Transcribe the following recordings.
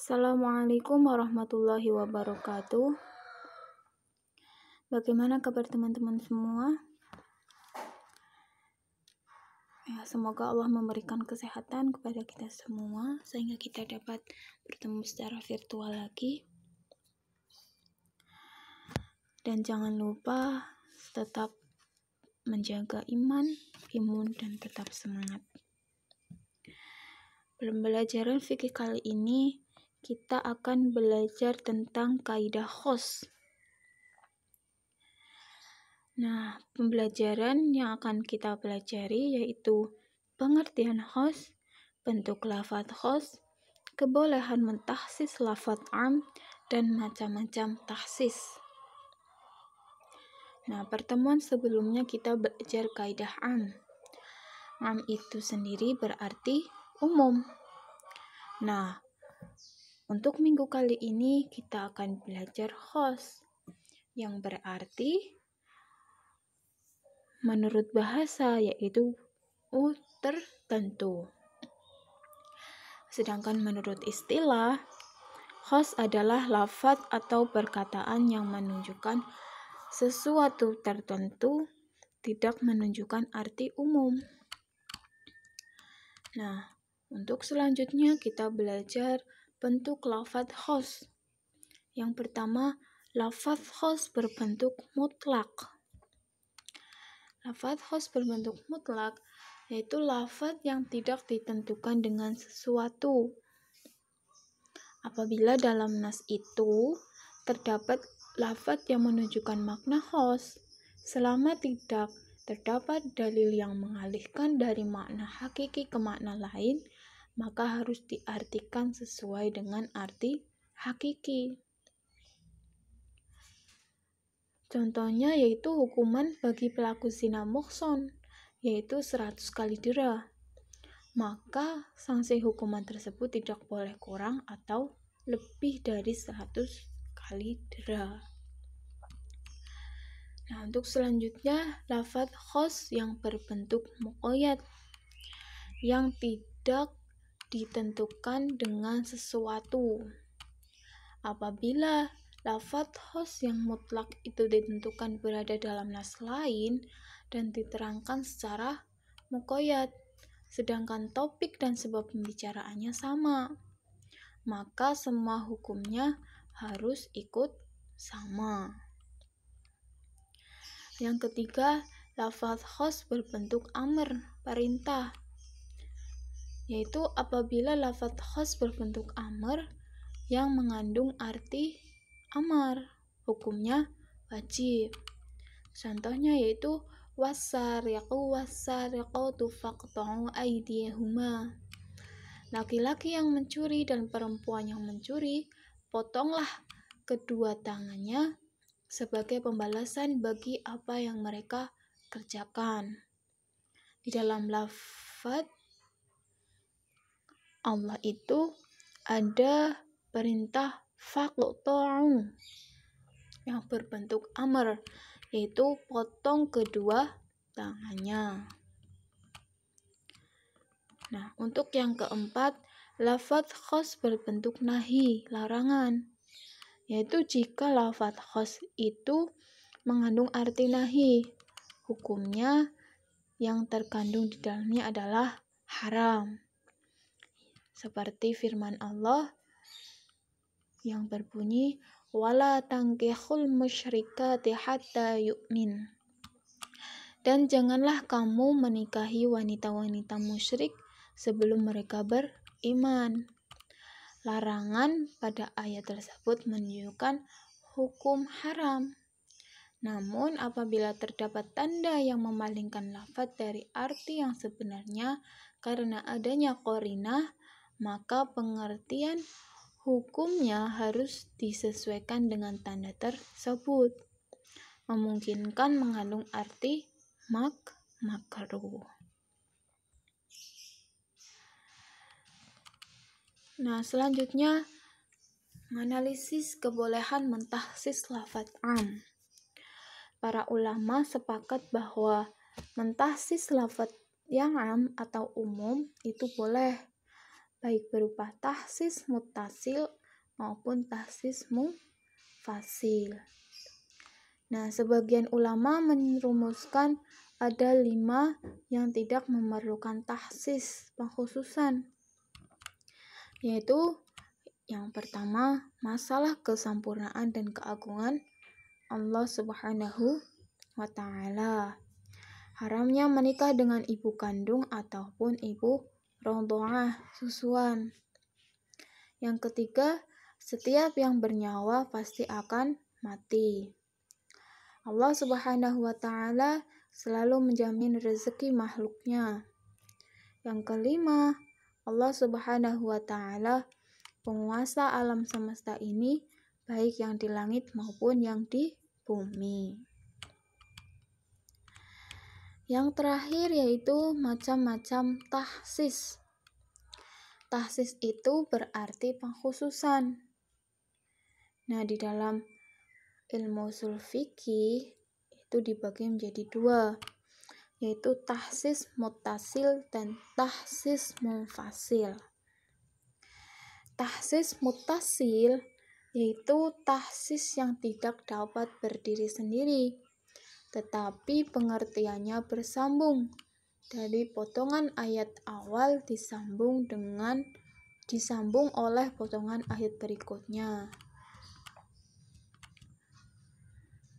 Assalamualaikum warahmatullahi wabarakatuh. Bagaimana kabar teman-teman semua? Ya, semoga Allah memberikan kesehatan kepada kita semua sehingga kita dapat bertemu secara virtual lagi. Dan jangan lupa tetap menjaga imun, dan tetap semangat. Pembelajaran fikih kali ini kita akan belajar tentang kaidah khos. Nah, pembelajaran yang akan kita pelajari yaitu pengertian khos, bentuk lafadz khos, kebolehan mentahsis lafadz am, dan macam-macam tahsis. Nah, pertemuan sebelumnya kita belajar kaidah am. Am itu sendiri berarti umum. Nah, untuk minggu kali ini kita akan belajar khos, yang berarti menurut bahasa yaitu tertentu. Sedangkan menurut istilah, khos adalah lafadz atau perkataan yang menunjukkan sesuatu tertentu, tidak menunjukkan arti umum. Nah, untuk selanjutnya kita belajar bentuk lafadz khos. Yang pertama, lafadz khos berbentuk mutlak. Lafadz khos berbentuk mutlak yaitu lafadz yang tidak ditentukan dengan sesuatu. Apabila dalam nas itu terdapat lafadz yang menunjukkan makna khos, selama tidak terdapat dalil yang mengalihkan dari makna hakiki ke makna lain, maka harus diartikan sesuai dengan arti hakiki. Contohnya yaitu hukuman bagi pelaku zina muhson, yaitu 100 kali dera. Maka sanksi hukuman tersebut tidak boleh kurang atau lebih dari 100 kali dera. Nah, untuk selanjutnya lafadz khos yang berbentuk muqayyad, yang tidak ditentukan dengan sesuatu. Apabila lafadz khos yang mutlak itu ditentukan berada dalam nas lain dan diterangkan secara muqayyad, sedangkan topik dan sebab pembicaraannya sama, maka semua hukumnya harus ikut sama. Yang ketiga, lafadz khos berbentuk amr, perintah, yaitu apabila lafadz khos berbentuk amr yang mengandung arti amar, hukumnya wajib. Contohnya yaitu wasariqatu faqta'u aydiyahuma. Laki-laki yang mencuri dan perempuan yang mencuri, potonglah kedua tangannya sebagai pembalasan bagi apa yang mereka kerjakan. Di dalam lafadz Allah itu ada perintah faqta'u yang berbentuk amr, yaitu potong kedua tangannya. Nah, untuk yang keempat, lafadz khos berbentuk nahi, larangan, yaitu jika lafadz khos itu mengandung arti nahi, hukumnya yang terkandung di dalamnya adalah haram. Seperti firman Allah yang berbunyi, wala tankihul musyrikati hatta yu'min. Dan janganlah kamu menikahi wanita-wanita musyrik sebelum mereka beriman. Larangan pada ayat tersebut menunjukkan hukum haram. Namun apabila terdapat tanda yang memalingkan lafadz dari arti yang sebenarnya karena adanya qarinah, maka pengertian hukumnya harus disesuaikan dengan tanda tersebut, memungkinkan mengandung arti makruh. Nah, selanjutnya menganalisis kebolehan mentahsis lafadz am. Para ulama sepakat bahwa mentahsis lafadz yang am atau umum itu boleh, baik berupa tahsis muttasil maupun tahsis munfasil. Nah, sebagian ulama merumuskan ada 5 yang tidak memerlukan tahsis pengkhususan, yaitu yang pertama, masalah kesempurnaan dan keagungan Allah Subhanahu wa Ta'ala. Haramnya menikah dengan ibu kandung ataupun ibu rodho'ah, susuan. Yang ketiga, setiap yang bernyawa pasti akan mati. Allah Subhanahu wa Ta'ala selalu menjamin rezeki makhluknya. Yang kelima, Allah Subhanahu wa Ta'ala penguasa alam semesta ini, baik yang di langit maupun yang di bumi. Yang terakhir yaitu macam-macam tahsis. Tahsis itu berarti pengkhususan. Nah, di dalam ilmu ushul fikih itu dibagi menjadi 2, yaitu tahsis muttasil dan tahsis munfasil. Tahsis muttasil yaitu tahsis yang tidak dapat berdiri sendiri, tetapi pengertiannya bersambung dari potongan ayat awal disambung oleh potongan ayat berikutnya.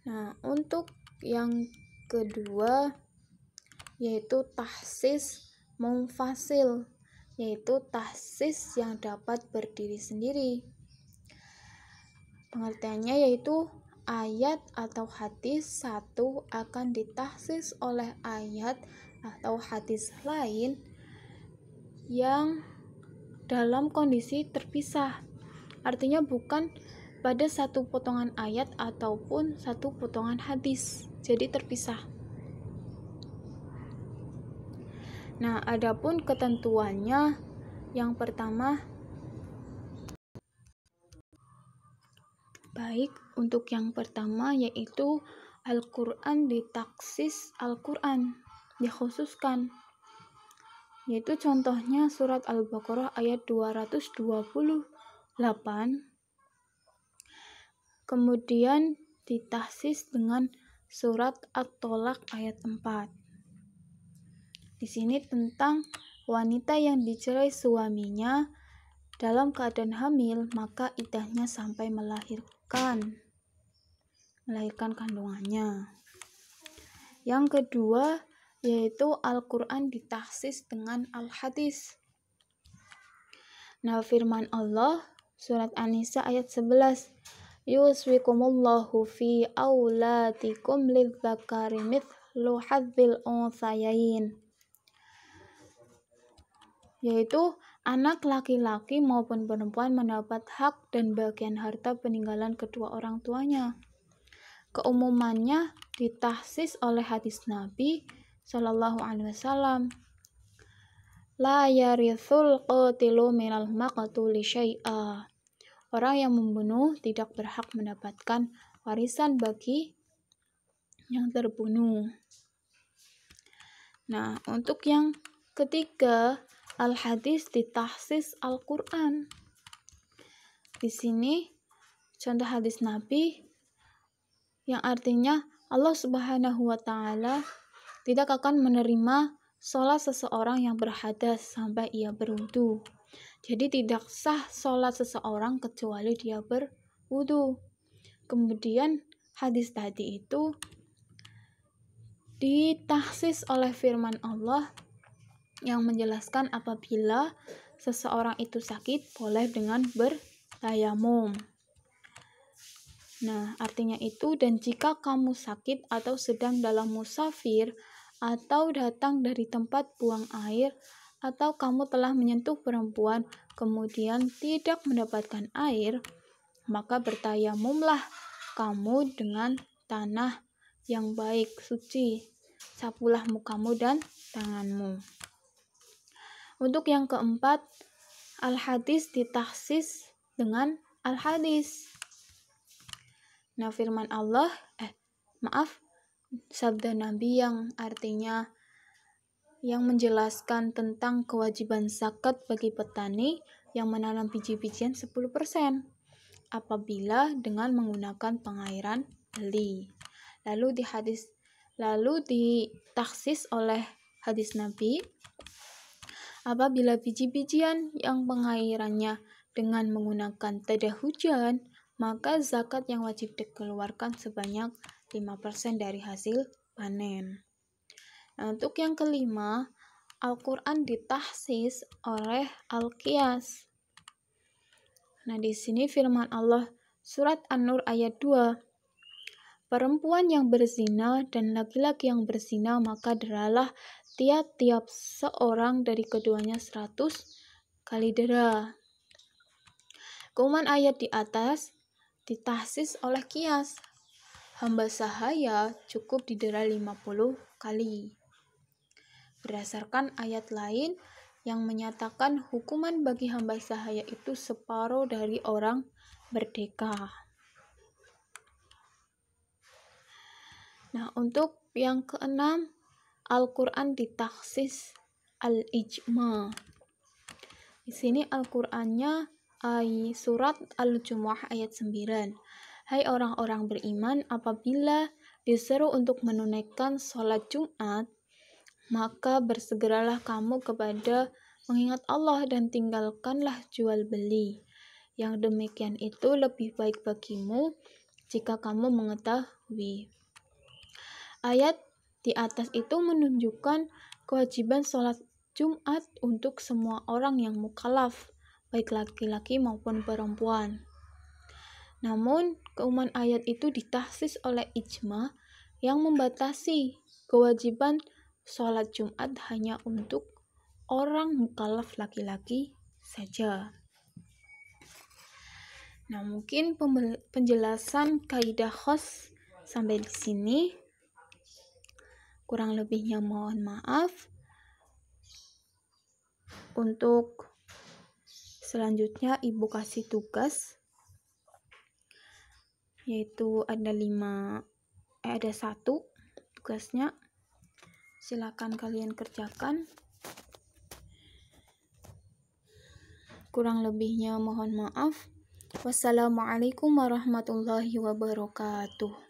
Nah, untuk yang kedua yaitu tahsis munfasil, yaitu tahsis yang dapat berdiri sendiri. Pengertiannya yaitu ayat atau hadis satu akan ditahsis oleh ayat atau hadis lain yang dalam kondisi terpisah. Artinya bukan pada satu potongan ayat ataupun satu potongan hadis, jadi terpisah. Nah, adapun ketentuannya, yang pertama, baik untuk yang pertama yaitu Al-Quran ditaksis Al-Quran, dikhususkan. Yaitu contohnya surat Al-Baqarah ayat 228, kemudian ditahsis dengan surat At-Tolaq ayat 4. Di sini tentang wanita yang dicerai suaminya dalam keadaan hamil, maka iddahnya sampai melahirkan kandungannya. Yang kedua yaitu Al-Quran ditahsis dengan Al-Hadis. Nah, firman Allah surat An-Nisa ayat 11, yuswikumullahu fi auladikum lidzakari mithlu hadzil unthayain, yaitu anak laki-laki maupun perempuan mendapat hak dan bagian harta peninggalan kedua orang tuanya. Keumumannya ditahsis oleh hadis Nabi Shallallahu Alaihi Wasallam, la yarithul qatilu minal maqtuli syai'a. Orang yang membunuh tidak berhak mendapatkan warisan bagi yang terbunuh. Nah, untuk yang ketiga, Al-Hadis ditahsis Al-Quran. Di sini contoh hadis Nabi yang artinya Allah Subhanahu wa Ta'ala tidak akan menerima sholat seseorang yang berhadas sampai ia berwudu. Jadi tidak sah sholat seseorang kecuali dia berwudu. Kemudian hadis tadi itu ditahsis oleh firman Allah yang menjelaskan apabila seseorang itu sakit boleh dengan bertayamum. Nah, artinya itu, dan jika kamu sakit atau sedang dalam musafir atau datang dari tempat buang air atau kamu telah menyentuh perempuan kemudian tidak mendapatkan air, maka bertayamumlah kamu dengan tanah yang baik, suci. Sapulah mukamu dan tanganmu. Untuk yang keempat, Al-Hadis ditahsis dengan Al-Hadis. Nah, firman Allah, sabda Nabi yang artinya yang menjelaskan tentang kewajiban zakat bagi petani yang menanam biji-bijian 10% apabila dengan menggunakan pengairan beli. Lalu ditaksis oleh hadis Nabi, apabila biji-bijian yang pengairannya dengan menggunakan tedah hujan, maka zakat yang wajib dikeluarkan sebanyak 5% dari hasil panen. Nah, untuk yang kelima, Al-Quran ditahsis oleh Al-Qiyas. Nah, di sini firman Allah surat An-Nur ayat 2. Perempuan yang berzina dan laki-laki yang berzina, maka deralah tiap-tiap seorang dari keduanya 100 kali dera. Keumuman ayat di atas ditahsis oleh Qiyas. Hamba sahaya cukup didera 50 kali. Berdasarkan ayat lain yang menyatakan hukuman bagi hamba sahaya itu separuh dari orang merdeka. Nah, untuk yang keenam, Al-Quran ditaksis al-ijma. Di sini Al-Qur'annya surat Al-Jumu'ah ayat 9. Hai orang-orang beriman, apabila diseru untuk menunaikan sholat Jumat, maka bersegeralah kamu kepada mengingat Allah dan tinggalkanlah jual beli. Yang demikian itu lebih baik bagimu jika kamu mengetahui. Ayat di atas itu menunjukkan kewajiban sholat Jumat untuk semua orang yang mukallaf, baik laki-laki maupun perempuan. Namun, keumuman ayat itu ditahsis oleh ijma yang membatasi kewajiban sholat Jumat hanya untuk orang mukallaf laki-laki saja. Nah, mungkin penjelasan kaidah khos sampai di sini. Kurang lebihnya mohon maaf. Untuk selanjutnya Ibu kasih tugas, yaitu ada 1 tugasnya. Silakan kalian kerjakan. Kurang lebihnya mohon maaf. Wassalamualaikum warahmatullahi wabarakatuh.